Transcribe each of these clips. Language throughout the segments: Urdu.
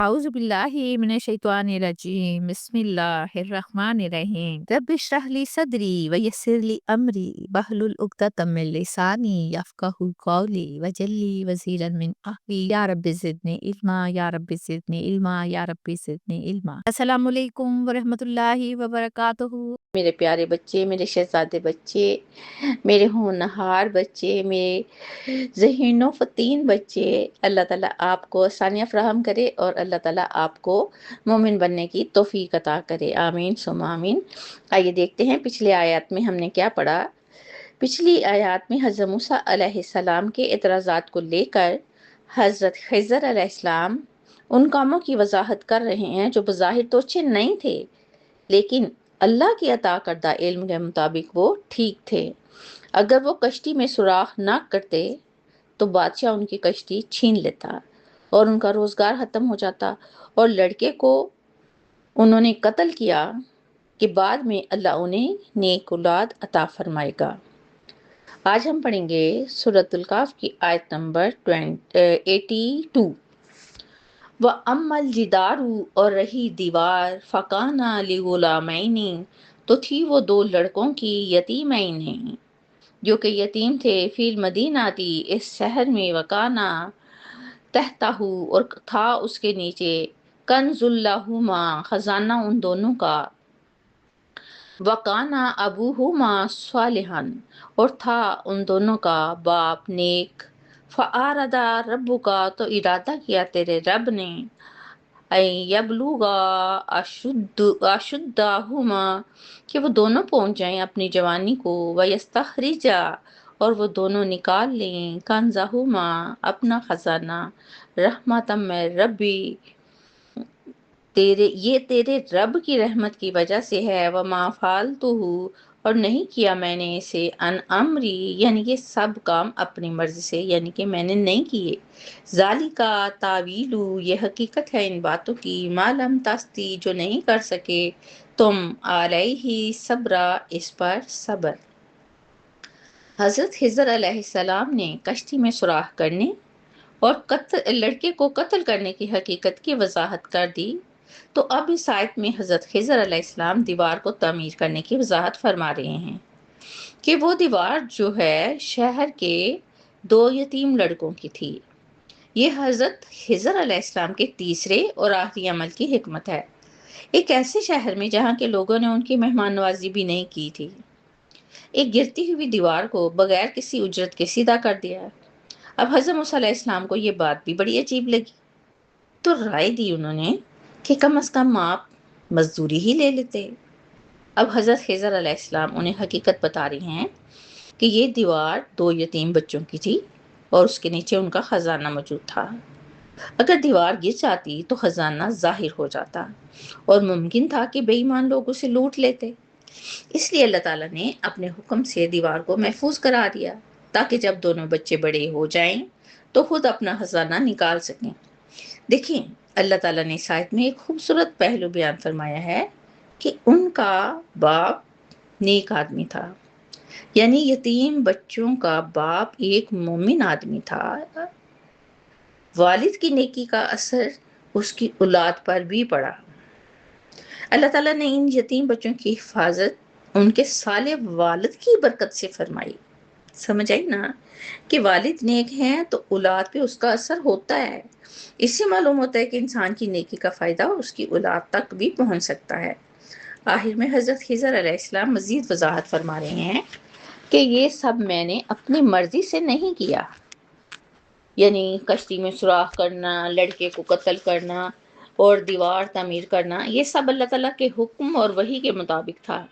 أعوذ بالله من الشيطان الرجيم بسم الله الرحمن الرحيم رب اشرح لي صدري ويسر لي أمري واحلل عقدة من لساني يفقهوا قولي واجعل لي وزيرا من أهلي يا رب زدني علما يا رب زدني علما يا رب زدنی علما۔ السلام علیکم ورحمۃ اللہ وبرکاتہ۔ میرے پیارے بچے، میرے شہزادے بچے، میرے ہونہار بچے، میرے ذہین و فطین بچے، اللہ تعالیٰ آپ کو آسانیاں فراہم کرے اور اللہ تعالیٰ آپ کو مومن بننے کی توفیق عطا کرے، آمین ثم آمین۔ آئیے دیکھتے ہیں پچھلے آیات میں ہم نے کیا پڑھا۔ پچھلی آیات میں حضرت موسیٰ علیہ السلام کے اعتراضات کو لے کر حضرت خضر علیہ السلام ان کاموں کی وضاحت کر رہے ہیں جو بظاہر تو اچھے نہیں تھے، لیکن اللہ کی عطا کردہ علم کے مطابق وہ ٹھیک تھے۔ اگر وہ کشتی میں سوراخ نہ کرتے تو بادشاہ ان کی کشتی چھین لیتا اور ان کا روزگار ختم ہو جاتا، اور لڑکے کو انہوں نے قتل کیا کہ بعد میں اللہ انہیں نیک اولاد عطا فرمائے گا۔ آج ہم پڑھیں گے سورۃ الکہف کی آیت نمبر 82۔ وَأَمَّا الْجِدَارُ، اور رہی دیوار، فَكَانَ لِغُلَامَيْنِ، تو تھی وہ دو لڑکوں کی، یتیمین جو کہ یتیم تھے، فی المدیناتی، اس شہر میں، وَكَانَ تحتہ، اور تھا اس کے نیچے، کنز لہما، خزانہ ان دونوں کا، وَكَانَ أَبُوهُمَا صَالِحًا، اور تھا ان دونوں کا باپ نیک، فَأَرَادَ رَبُّكَ، تو ارادہ کیا تیرے رب نے، اَن يَبْلُغَا أَشُدَّهُمَا، کہ وہ دونوں پہنچ جائیں اپنی جوانی کو، وَيَسْتَخْرِجَا، اور وہ دونوں نکال لیں، كَنزَهُمَا، اپنا خزانہ، رحمتم من ربی، یہ تیرے رب کی رحمت کی وجہ سے ہے، وما فعلتہ، اور نہیں کیا میں نے اسے، ان امری، یعنی یہ سب کام اپنی مرضی سے، یعنی کہ میں نے نہیں کیے، ذالک تعویل، یہ حقیقت ہے ان باتوں کی، ما لم تسطع، جو نہیں کر سکے تم، علیہ صبرا، اس پر صبر۔ حضرت خضر علیہ السلام نے کشتی میں سوراخ کرنے اور لڑکے کو قتل کرنے کی حقیقت کی وضاحت کر دی، تو اب اس آیت میں حضرت خضر علیہ السلام دیوار کو تعمیر کرنے کی وضاحت فرما رہے ہیں کہ وہ دیوار جو ہے شہر کے دو یتیم لڑکوں کی تھی۔ یہ حضرت خضر علیہ السلام کے تیسرے اور آخری عمل کی حکمت ہے، ایک ایسے شہر میں جہاں کے لوگوں نے ان کی مہمان نوازی بھی نہیں کی تھی، ایک گرتی ہوئی دیوار کو بغیر کسی اجرت کے سیدھا کر دیا۔ اب حضرت موسیٰ علیہ السلام کو یہ بات بھی بڑی عجیب لگی، تو رائے دی انہوں نے کہ کم از کم آپ مزدوری ہی لے لیتے۔ اب حضرت خضر علیہ السلام انہیں حقیقت بتا رہی ہیں کہ یہ دیوار دو یتیم بچوں کی تھی اور اس کے نیچے ان کا خزانہ موجود تھا۔ اگر دیوار گر جاتی تو خزانہ ظاہر ہو جاتا اور ممکن تھا کہ بے ایمان لوگ اسے لوٹ لیتے، اس لیے اللہ تعالیٰ نے اپنے حکم سے دیوار کو محفوظ کرا دیا تاکہ جب دونوں بچے بڑے ہو جائیں تو خود اپنا خزانہ نکال سکیں۔ دیکھیں، اللہ تعالیٰ نے اس آیت میں ایک خوبصورت پہلو بیان فرمایا ہے کہ ان کا باپ نیک آدمی تھا، یعنی یتیم بچوں کا باپ ایک مومن آدمی تھا۔ والد کی نیکی کا اثر اس کی اولاد پر بھی پڑا۔ اللہ تعالیٰ نے ان یتیم بچوں کی حفاظت ان کے صالح والد کی برکت سے فرمائی۔ سمجھ آئی نا کہ والد نیک ہیں تو اولاد پہ اس کا اثر ہوتا ہے، اس سے معلوم ہوتا ہے کہ انسان کی نیکی کا فائدہ اس کی اولاد تک بھی پہنچ سکتا ہے۔ آخر میں حضرت خضر علیہ السلام مزید وضاحت فرما رہے ہیں کہ یہ سب میں نے اپنی مرضی سے نہیں کیا، یعنی کشتی میں سوراخ کرنا، لڑکے کو قتل کرنا اور دیوار تعمیر کرنا، یہ سب اللہ تعالیٰ کے حکم اور وحی کے مطابق تھا،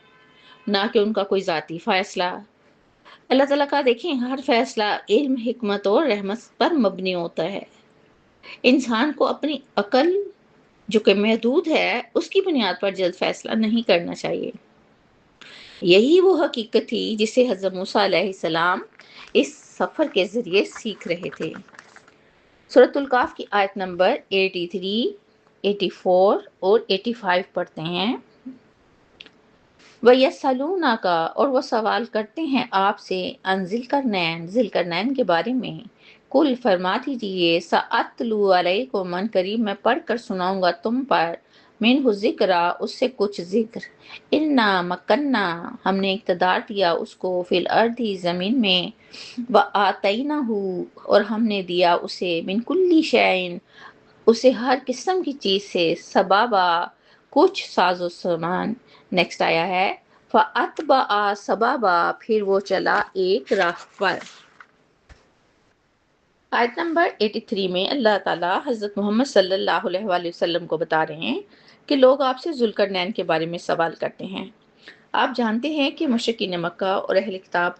نہ کہ ان کا کوئی ذاتی فیصلہ۔ اللہ تعالیٰ کا دیکھیں ہر فیصلہ علم، حکمت اور رحمت پر مبنی ہوتا ہے۔ انسان کو اپنی عقل جو کہ محدود ہے اس کی بنیاد پر جلد فیصلہ نہیں کرنا چاہیے۔ یہی وہ حقیقت تھی جسے حضرت موسیٰ علیہ السلام اس سفر کے ذریعے سیکھ رہے تھے۔ سورۃ الکہف کی آیت نمبر 83، 84 اور 85 پڑھتے ہیں۔ وَيَسْأَلُونَكَ، اور وہ سوال کرتے ہیں آپ سے، عن ذی القرنین، ذی القرنین کے بارے میں، کل فرما دیجیے سأتلو علیکم من قریب میں پڑھ کر سناؤں گا تم پر منہ ذکر اس سے کچھ ذکر انا مکننا ہم نے اقتدار دیا اس کو فی الارض زمین میں وآتیناہ اور ہم نے دیا اسے من کلی شیء اسے ہر قسم کی چیز سے سبابا کچھ ساز و سامان۔ نیکسٹ آیا ہے فَأَتْبَعَ سَبَبًا پھر وہ چلا ایک راہ پر۔ آیت نمبر 83 میں اللہ تعالیٰ حضرت محمد صلی اللہ علیہ وآلہ وسلم کو بتا رہے ہیں کہ لوگ آپ سے ذوالقرنین کے بارے میں سوال کرتے ہیں۔ آپ جانتے ہیں کہ مشرکین مکہ اور اہل کتاب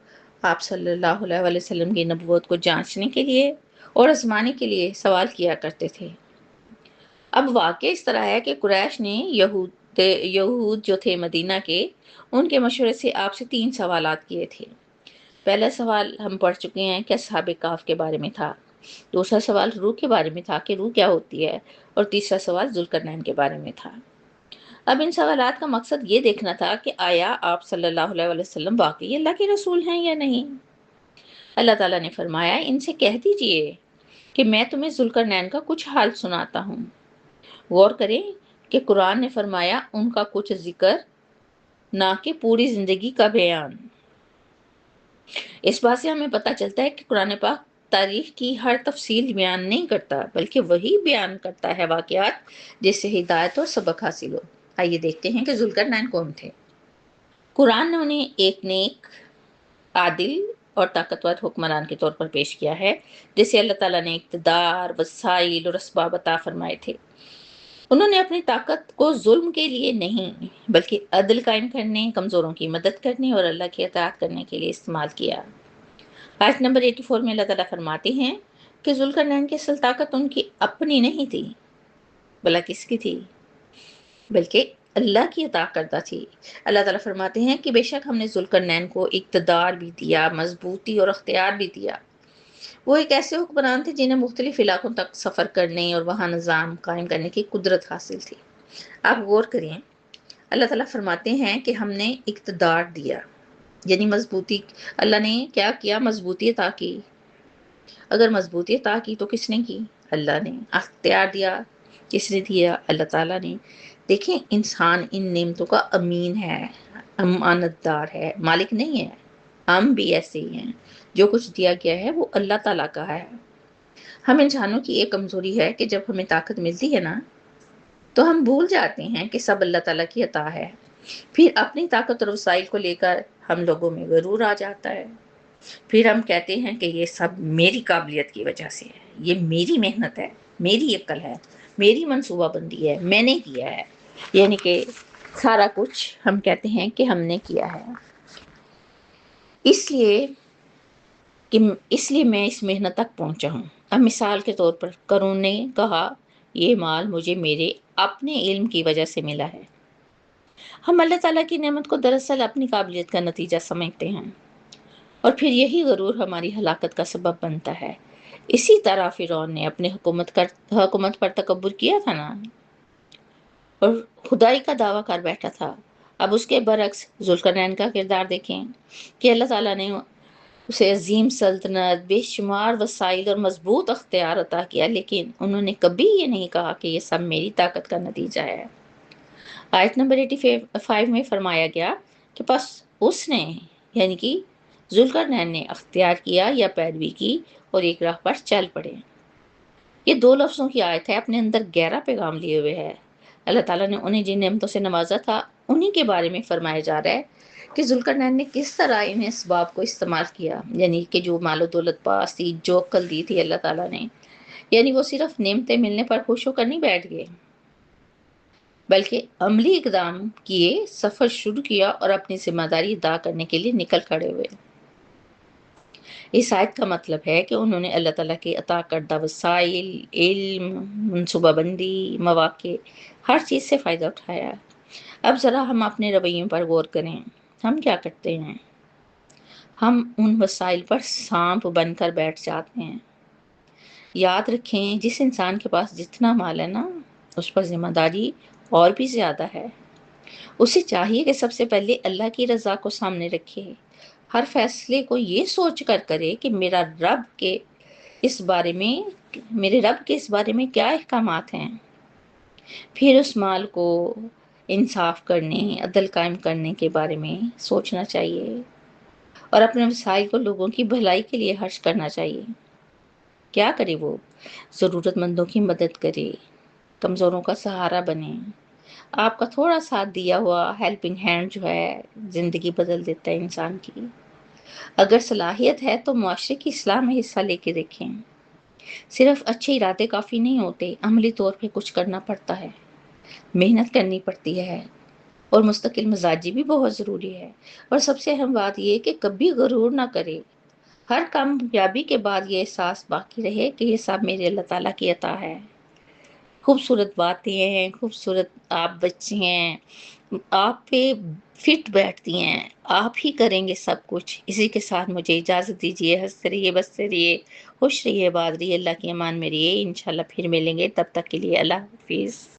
آپ صلی اللہ علیہ وآلہ وسلم کی نبوت کو جانچنے کے لیے اور آزمانے کے لیے سوال کیا کرتے تھے۔ اب واقعہ اس طرح ہے کہ قریش نے یہود جو تھے مدینہ کے، ان کے مشورے سے آپ سے 3 سوالات کیے تھے۔ پہلا سوال ہم پڑھ چکے ہیں کہ اصحاب کہف کے بارے میں تھا، دوسرا سوال روح کے بارے میں تھا کہ روح کیا ہوتی ہے، اور تیسرا سوال ذوالقرنین کے بارے میں تھا۔ اب ان سوالات کا مقصد یہ دیکھنا تھا کہ آیا آپ صلی اللہ علیہ وآلہ وسلم واقعی اللہ کے رسول ہیں یا نہیں۔ اللہ تعالیٰ نے فرمایا ان سے کہہ دیجئے کہ میں تمہیں ذوالقرنین کا کچھ حال سناتا ہوں۔ غور کریں کہ قرآن نے فرمایا ان کا کچھ ذکر، نہ کہ پوری زندگی کا بیان۔ اس بات سے ہمیں پتہ چلتا ہے کہ قرآن پاک تاریخ کی ہر تفصیل بیان نہیں کرتا، بلکہ وہی بیان کرتا ہے واقعات جس سے ہدایت اور سبق حاصل ہو۔ آئیے دیکھتے ہیں کہ ذوالقرنین کون تھے۔ قرآن نے انہیں ایک نیک، عادل اور طاقتور حکمران کے طور پر پیش کیا ہے، جسے اللہ تعالیٰ نے اقتدار، وسائل اور اسباب عطا فرمائے تھے۔ انہوں نے اپنی طاقت کو ظلم کے لیے نہیں بلکہ عدل قائم کرنے، کمزوروں کی مدد کرنے اور اللہ کی اطاعت کرنے کے لیے استعمال کیا۔ آیت نمبر 84 میں اللہ تعالیٰ فرماتے ہیں کہ ذوالقرنین کی اصل طاقت ان کی اپنی نہیں تھی، بلا کس کی تھی؟ بلکہ اللہ کی عطا کردہ تھی۔ اللہ تعالیٰ فرماتے ہیں کہ بے شک ہم نے ذوالقرنین کو اقتدار بھی دیا، مضبوطی اور اختیار بھی دیا۔ وہ ایک ایسے حکمران تھے جنہیں مختلف علاقوں تک سفر کرنے اور وہاں نظام قائم کرنے کی قدرت حاصل تھی۔ آپ غور کریں، اللہ تعالیٰ فرماتے ہیں کہ ہم نے اقتدار دیا، یعنی مضبوطی۔ اللہ نے کیا کیا؟ مضبوطی عطا کی۔ اگر مضبوطی عطا کی تو کس نے کی؟ اللہ نے۔ اختیار دیا، کس نے دیا؟ اللہ تعالیٰ نے۔ دیکھیں انسان ان نعمتوں کا امین ہے، امانت دار ہے، مالک نہیں ہے۔ ہم بھی ایسے ہی ہیں، جو کچھ دیا گیا ہے وہ اللہ تعالیٰ کا ہے۔ ہم انسانوں کی ایک کمزوری ہے کہ جب ہمیں طاقت ملتی ہے نا تو ہم بھول جاتے ہیں کہ سب اللہ تعالیٰ کی عطا ہے۔ پھر اپنی طاقت اور وسائل کو لے کر ہم لوگوں میں غرور آ جاتا ہے۔ پھر ہم کہتے ہیں کہ یہ سب میری قابلیت کی وجہ سے ہے، یہ میری محنت ہے، میری عقل ہے، میری منصوبہ بندی ہے، میں نے کیا ہے، یعنی کہ سارا کچھ ہم کہتے ہیں کہ ہم نے کیا ہے۔ اس لیے میں اس محنت تک پہنچا ہوں۔ اب مثال کے طور پر قارون نے کہا یہ مال مجھے میرے اپنے علم کی وجہ سے ملا ہے۔ ہم اللہ تعالیٰ کی نعمت کو دراصل اپنی قابلیت کا نتیجہ سمجھتے ہیں، اور پھر یہی غرور ہماری ہلاکت کا سبب بنتا ہے۔ اسی طرح فرعون نے اپنے حکومت پر تکبر کیا تھا نا، اور خدائی کا دعویٰ کر بیٹھا تھا۔ اب اس کے برعکس ذوالقرنین کا کردار دیکھیں کہ اللہ تعالیٰ نے اسے عظیم سلطنت، بے شمار وسائل اور مضبوط اختیار عطا کیا، لیکن انہوں نے کبھی یہ نہیں کہا کہ یہ سب میری طاقت کا نتیجہ ہے۔ آیت نمبر 85 میں فرمایا گیا کہ پس اس نے، یعنی کہ ذوالقرنین نے اختیار کیا یا پیروی کی اور ایک راہ پر چل پڑے۔ یہ 2 لفظوں کی آیت ہے، اپنے اندر گہرا پیغام لیے ہوئے ہے۔ اللہ تعالیٰ نے انہیں جن نعمتوں سے نوازا تھا انہی کے بارے میں فرمایا جا رہا ہے کہ ذوالقرنین نے کس طرح ان اسباب کو استعمال کیا، یعنی کہ جو مال و دولت پاس تھی، جو عقل دی تھی اللہ تعالیٰ نے، یعنی وہ صرف نعمتیں ملنے پر خوش ہو کر نہیں بیٹھ گئے، بلکہ عملی اقدام کیے، سفر شروع کیا اور اپنی ذمہ داری ادا کرنے کے لیے نکل کھڑے ہوئے۔ اس آیت کا مطلب ہے کہ انہوں نے اللہ تعالیٰ کے عطا کردہ وسائل، علم، منصوبہ بندی، مواقع، ہر چیز سے فائدہ اٹھایا۔ اب ذرا ہم اپنے رویوں پر غور کریں۔ ہم کیا کرتے ہیں؟ ہم ان وسائل پر سانپ بن کر بیٹھ جاتے ہیں۔ یاد رکھیں جس انسان کے پاس جتنا مال ہے نا، اس پر ذمہ داری اور بھی زیادہ ہے۔ اسے چاہیے کہ سب سے پہلے اللہ کی رضا کو سامنے رکھے، ہر فیصلے کو یہ سوچ کر کرے کہ میرا رب کے اس بارے میں میرے رب کے اس بارے میں کیا احکامات ہیں۔ پھر اس مال کو انصاف کرنے، عدل قائم کرنے کے بارے میں سوچنا چاہیے اور اپنے وسائل کو لوگوں کی بھلائی کے لیے خرچ کرنا چاہیے۔ کیا کرے وہ؟ ضرورت مندوں کی مدد کرے، کمزوروں کا سہارا بنے۔ آپ کا تھوڑا ساتھ دیا ہوا ہیلپنگ ہینڈ جو ہے زندگی بدل دیتا ہے انسان کی۔ اگر صلاحیت ہے تو معاشرے کی اصلاح میں حصہ لے کے دیکھیں۔ صرف اچھے ارادے کافی نہیں ہوتے، عملی طور پہ کچھ کرنا پڑتا ہے، محنت کرنی پڑتی ہے، اور مستقل مزاجی بھی بہت ضروری ہے۔ اور سب سے اہم بات یہ کہ کبھی غرور نہ کرے۔ ہر کامیابی کے بعد یہ احساس باقی رہے کہ یہ سب میرے اللہ تعالیٰ کی عطا ہے۔ خوبصورت باتیں ہیں، خوبصورت آپ بچے ہیں، آپ پہ فٹ بیٹھتی ہیں، آپ ہی کریں گے سب کچھ۔ اسی کے ساتھ مجھے اجازت دیجیے، ہنستے رہیے، بستے رہیے، خوش رہیے، آباد رہیے، اللہ کی امان میں رہیے۔ انشاءاللہ پھر ملیں گے، تب تک کے لیے اللہ حافظ۔